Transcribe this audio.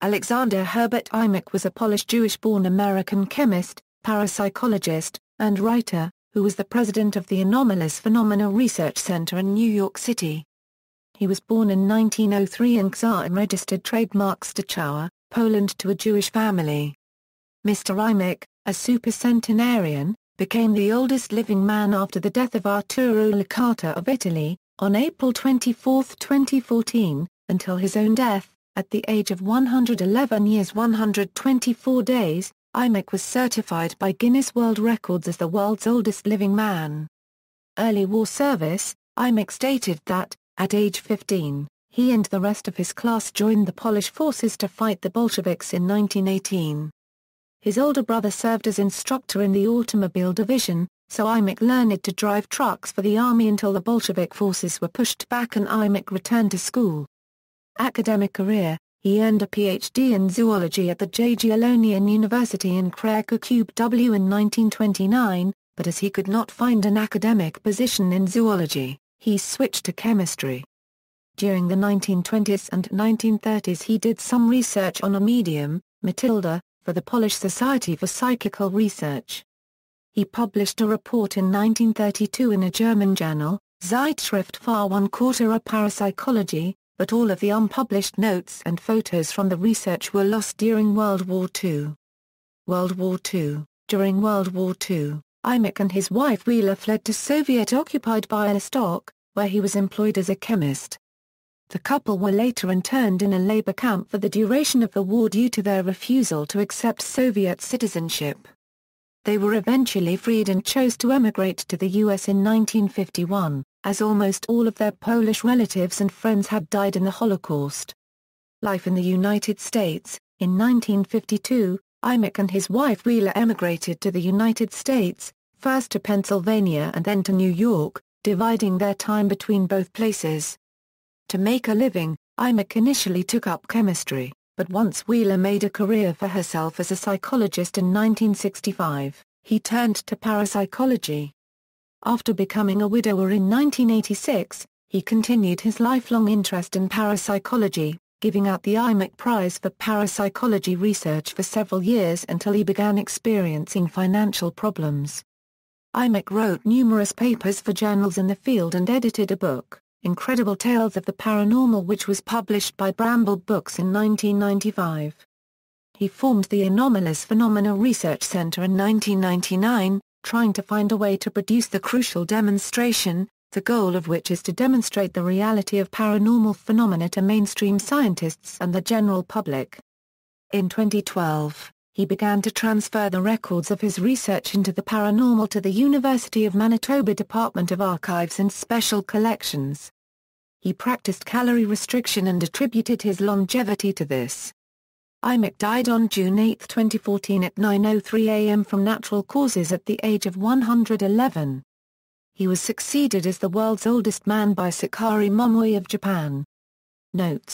Alexander Herbert Imich was a Polish Jewish-born American chemist, parapsychologist, and writer, who was the president of the Anomalous Phenomena Research Center in New York City. He was born in 1903 in Gdańsk and registered trademark Częstochowa, Poland to a Jewish family. Mr. Imich, a supercentenarian, became the oldest living man after the death of Arturo Licata of Italy, on April 24, 2014, until his own death, at the age of 111 years 124 days, Imich was certified by Guinness World Records as the world's oldest living man. Early war service, Imich stated that, at age 15, he and the rest of his class joined the Polish forces to fight the Bolsheviks in 1918. His older brother served as instructor in the automobile division, so Imich learned to drive trucks for the army until the Bolshevik forces were pushed back and Imich returned to school. Academic career: he earned a Ph.D. in zoology at the Jagiellonian University in Kraków in 1929, but as he could not find an academic position in zoology, he switched to chemistry. During the 1920s and 1930s he did some research on a medium, Matilda, for the Polish Society for Psychical Research. He published a report in 1932 in a German journal, Zeitschrift für Unkulture Parapsychology, but all of the unpublished notes and photos from the research were lost during World War II. World War II: during World War II, Imich and his wife Wheeler fled to Soviet-occupied Bialystok, where he was employed as a chemist. The couple were later interned in a labor camp for the duration of the war due to their refusal to accept Soviet citizenship. They were eventually freed and chose to emigrate to the U.S. in 1951, as almost all of their Polish relatives and friends had died in the Holocaust. Life in the United States: in 1952, Imich and his wife Wheeler emigrated to the United States, first to Pennsylvania and then to New York, dividing their time between both places. To make a living, Imich initially took up chemistry, but once Wheeler made a career for herself as a psychologist in 1965, he turned to parapsychology. After becoming a widower in 1986, he continued his lifelong interest in parapsychology, giving out the Imich Prize for Parapsychology Research for several years until he began experiencing financial problems. Imich wrote numerous papers for journals in the field and edited a book, Incredible Tales of the Paranormal, which was published by Bramble Books in 1995. He formed the Anomalous Phenomena Research Center in 1999, trying to find a way to produce the crucial demonstration, the goal of which is to demonstrate the reality of paranormal phenomena to mainstream scientists and the general public. In 2012, he began to transfer the records of his research into the paranormal to the University of Manitoba Department of Archives and Special Collections. He practiced calorie restriction and attributed his longevity to this. Imich died on June 8, 2014 at 9:03 a.m. from natural causes at the age of 111. He was succeeded as the world's oldest man by Sakari Momoi of Japan. Notes